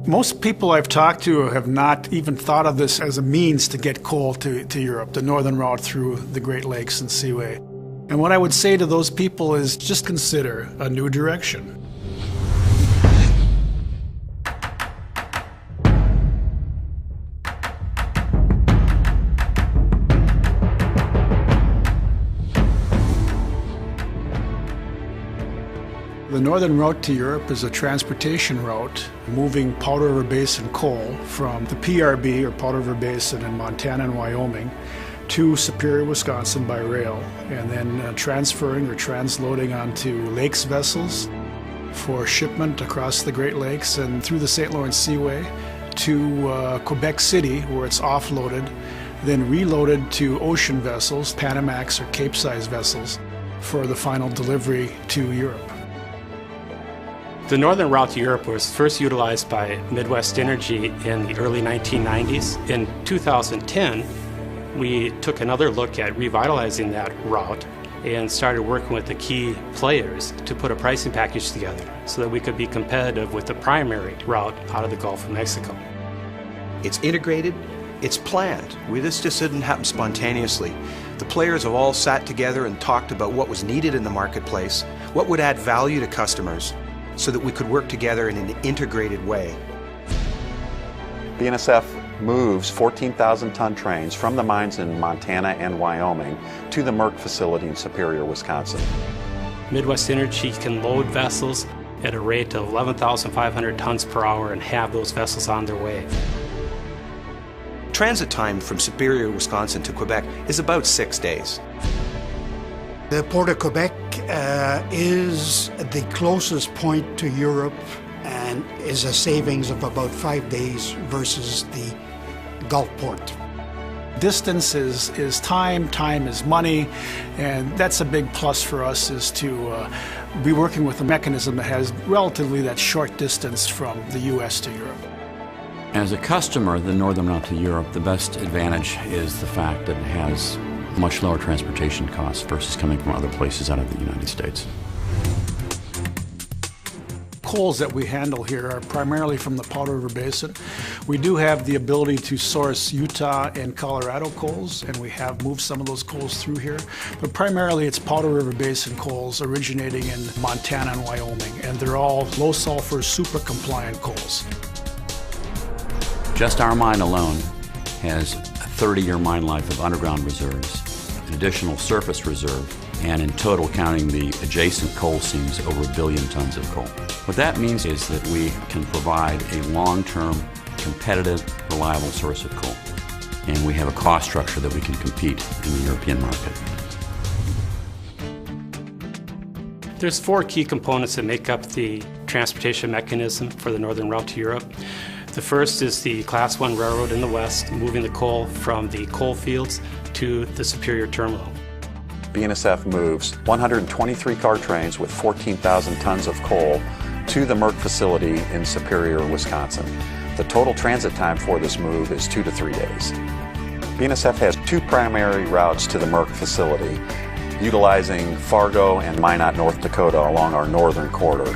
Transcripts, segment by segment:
Most people I've talked to have not even thought of this as a means to get coal to Europe, the northern route through the Great Lakes and Seaway. And what I would say to those people is just consider a new direction. The northern route to Europe is a transportation route moving Powder River Basin coal from the PRB, or Powder River Basin, in Montana and Wyoming to Superior, Wisconsin by rail, and then transferring or transloading onto lakes vessels for shipment across the Great Lakes and through the St. Lawrence Seaway to Quebec City, where it's offloaded, then reloaded to ocean vessels, Panamax or Capesize vessels, for the final delivery to Europe. The northern route to Europe was first utilized by Midwest Energy in the early 1990s. In 2010, we took another look at revitalizing that route and started working with the key players to put a pricing package together so that we could be competitive with the primary route out of the Gulf of Mexico. It's integrated, it's planned. This just didn't happen spontaneously. The players have all sat together and talked about what was needed in the marketplace, what would add value to customers, so that we could work together in an integrated way. BNSF moves 14,000-ton trains from the mines in Montana and Wyoming to the Merck facility in Superior, Wisconsin. Midwest Energy can load vessels at a rate of 11,500 tons per hour and have those vessels on their way. Transit time from Superior, Wisconsin to Quebec is about 6 days. The Port of Quebec is the closest point to Europe and is a savings of about 5 days versus the Gulf port. Distance is time, time is money, and that's a big plus for us, is to be working with a mechanism that has relatively that short distance from the U.S. to Europe. As a customer, the northern route to Europe, the best advantage is the fact that it has much lower transportation costs versus coming from other places out of the United States. Coals that we handle here are primarily from the Powder River Basin. We do have the ability to source Utah and Colorado coals, and we have moved some of those coals through here. But primarily it's Powder River Basin coals originating in Montana and Wyoming, and they're all low sulfur, super compliant coals. Just our mine alone has a 30-year mine life of underground reserves, an additional surface reserve, and in total, counting the adjacent coal seams, over 1 billion tons of coal. What that means is that we can provide a long-term, competitive, reliable source of coal. And we have a cost structure that we can compete in the European market. There's 4 key components that make up the transportation mechanism for the northern route to Europe. The first is the Class 1 railroad in the west, moving the coal from the coal fields to the Superior terminal. BNSF moves 123 car trains with 14,000 tons of coal to the Merck facility in Superior, Wisconsin. The total transit time for this move is 2 to 3 days. BNSF has 2 primary routes to the Merck facility, utilizing Fargo and Minot, North Dakota along our northern corridor.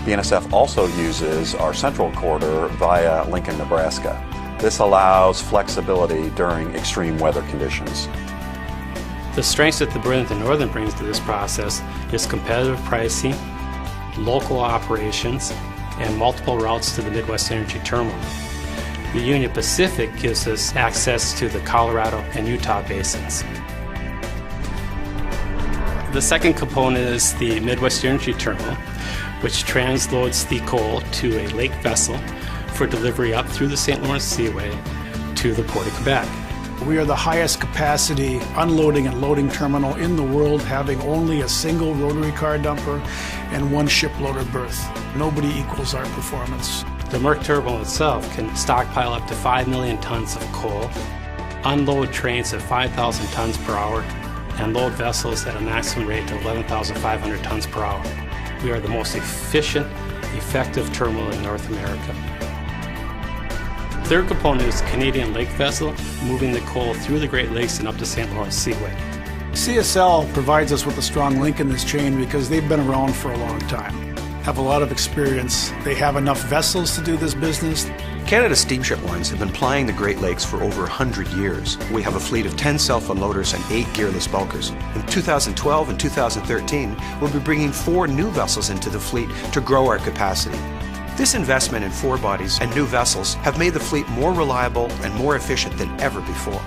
BNSF also uses our central corridor via Lincoln, Nebraska. This allows flexibility during extreme weather conditions. The strengths that the Burlington Northern brings to this process is competitive pricing, local operations, and multiple routes to the Midwest Energy terminal. The Union Pacific gives us access to the Colorado and Utah basins. The second component is the Midwest Energy terminal, which transloads the coal to a lake vessel for delivery up through the St. Lawrence Seaway to the Port of Quebec. We are the highest capacity unloading and loading terminal in the world, having only a single rotary car dumper and 1 ship-loader berth. Nobody equals our performance. The Merck terminal itself can stockpile up to 5 million tons of coal, unload trains at 5,000 tons per hour, and load vessels at a maximum rate of 11,500 tons per hour. We are the most efficient, effective terminal in North America. The third component is the Canadian Lake vessel, moving the coal through the Great Lakes and up the St. Lawrence Seaway. CSL provides us with a strong link in this chain because they've been around for a long time. have a lot of experience. They have enough vessels to do this business. Canada Steamship Lines have been plying the Great Lakes for over 100 years. We have a fleet of 10 self-unloaders and 8 gearless bulkers. In 2012 and 2013, we'll be bringing 4 new vessels into the fleet to grow our capacity. This investment in 4 bodies and new vessels have made the fleet more reliable and more efficient than ever before.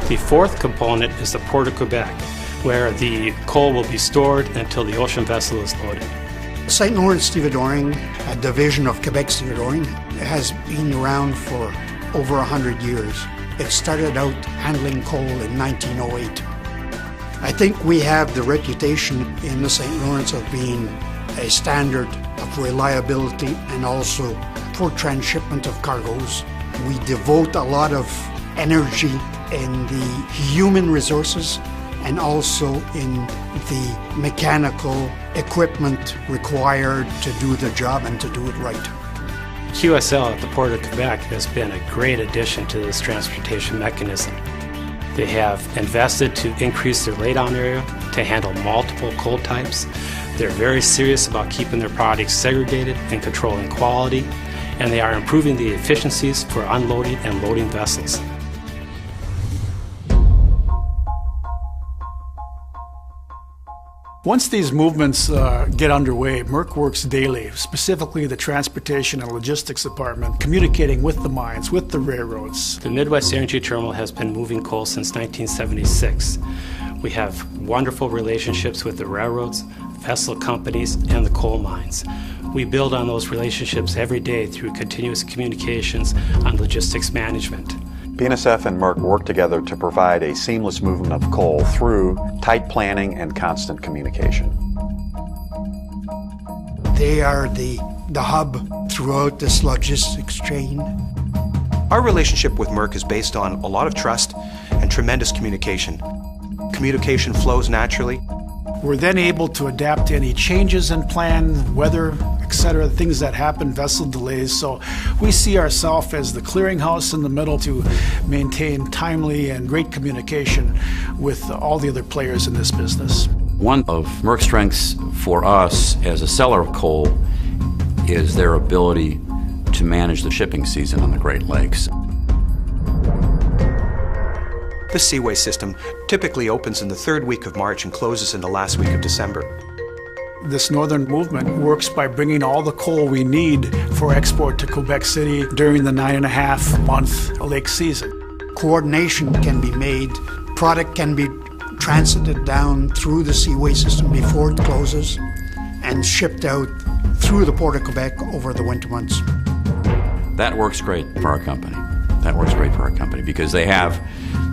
The fourth component is the Port of Quebec, where the coal will be stored until the ocean vessel is loaded. St. Lawrence Stevedoring, a division of Quebec Stevedoring, has been around for over 100 years. It started out handling coal in 1908. I think we have the reputation in the St. Lawrence of being a standard of reliability and also for transshipment of cargoes. We devote a lot of energy in the human resources and also in the mechanical equipment required to do the job and to do it right. QSL at the Port of Quebec has been a great addition to this transportation mechanism. They have invested to increase their laydown area to handle multiple coal types. They're very serious about keeping their products segregated and controlling quality, and they are improving the efficiencies for unloading and loading vessels. Once these movements get underway, MERC works daily, specifically the Transportation and Logistics Department, communicating with the mines, with the railroads. The Midwest Energy Terminal has been moving coal since 1976. We have wonderful relationships with the railroads, vessel companies, and the coal mines. We build on those relationships every day through continuous communications on logistics management. BNSF and MERC work together to provide a seamless movement of coal through tight planning and constant communication. They are the hub throughout this logistics chain. Our relationship with MERC is based on a lot of trust and tremendous communication. Communication flows naturally. We're then able to adapt to any changes in plan, weather, etc., things that happen, vessel delays. So we see ourselves as the clearinghouse in the middle to maintain timely and great communication with all the other players in this business. One of MERC's strengths for us as a seller of coal is their ability to manage the shipping season on the Great Lakes. The Seaway system typically opens in the 3rd week of March and closes in the last week of December. This northern movement works by bringing all the coal we need for export to Quebec City during the 9.5-month lake season. Coordination can be made, product can be transited down through the Seaway system before it closes and shipped out through the Port of Quebec over the winter months. That works great for our company. That works great for our company because they have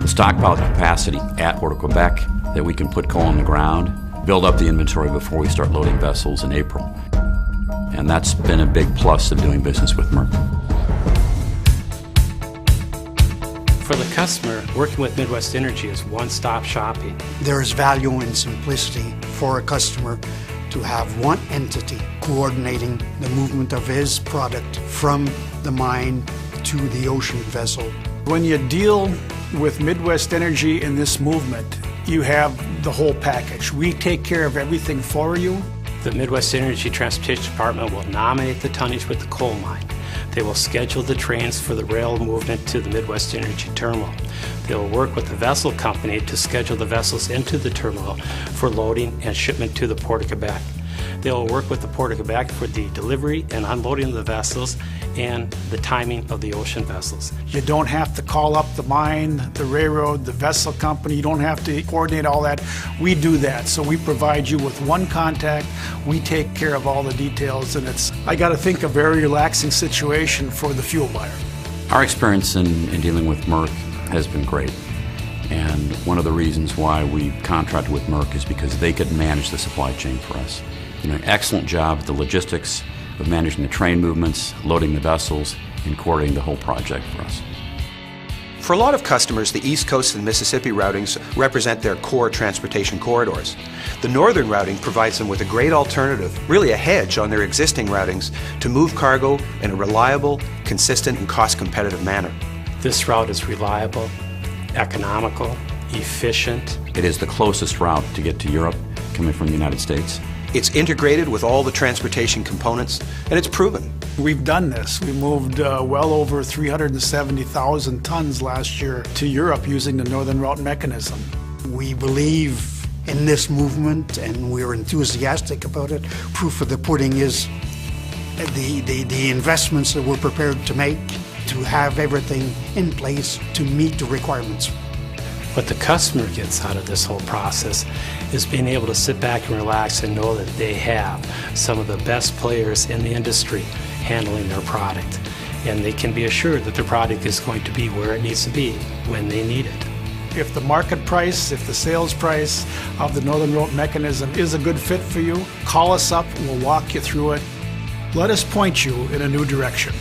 the stockpile capacity at Port of Quebec that we can put coal on the ground, build up the inventory before we start loading vessels in April. And that's been a big plus of doing business with MERC. For the customer, working with Midwest Energy is one-stop shopping. There is value in simplicity for a customer to have one entity coordinating the movement of his product from the mine to the ocean vessel. When you deal with Midwest Energy in this movement, you have the whole package. We take care of everything for you. The Midwest Energy Transportation Department will nominate the tonnage with the coal mine. They will schedule the trains for the rail movement to the Midwest Energy Terminal. They will work with the vessel company to schedule the vessels into the terminal for loading and shipment to the Port of Quebec. They will work with the Port of Quebec for the delivery and unloading of the vessels and the timing of the ocean vessels. You don't have to call up the mine, the railroad, the vessel company. You don't have to coordinate all that. We do that. So we provide you with one contact. We take care of all the details, and it's, I got to think, a very relaxing situation for the fuel buyer. Our experience in dealing with MERC has been great. And one of the reasons why we contracted with MERC is because they could manage the supply chain for us. They do an excellent job with the logistics of managing the train movements, loading the vessels, and coordinating the whole project for us. For a lot of customers, the East Coast and Mississippi routings represent their core transportation corridors. The northern routing provides them with a great alternative, really a hedge on their existing routings, to move cargo in a reliable, consistent, and cost-competitive manner. This route is reliable, economical, efficient. It is the closest route to get to Europe coming from the United States. It's integrated with all the transportation components, and it's proven. We've done this. We moved well over 370,000 tons last year to Europe using the Northern Route mechanism. We believe in this movement and we're enthusiastic about it. Proof of the pudding is the investments that we're prepared to make to have everything in place to meet the requirements. What the customer gets out of this whole process is being able to sit back and relax and know that they have some of the best players in the industry handling their product. And they can be assured that their product is going to be where it needs to be when they need it. If the market price, if the sales price of the Northern Route mechanism is a good fit for you, call us up and we'll walk you through it. Let us point you in a new direction.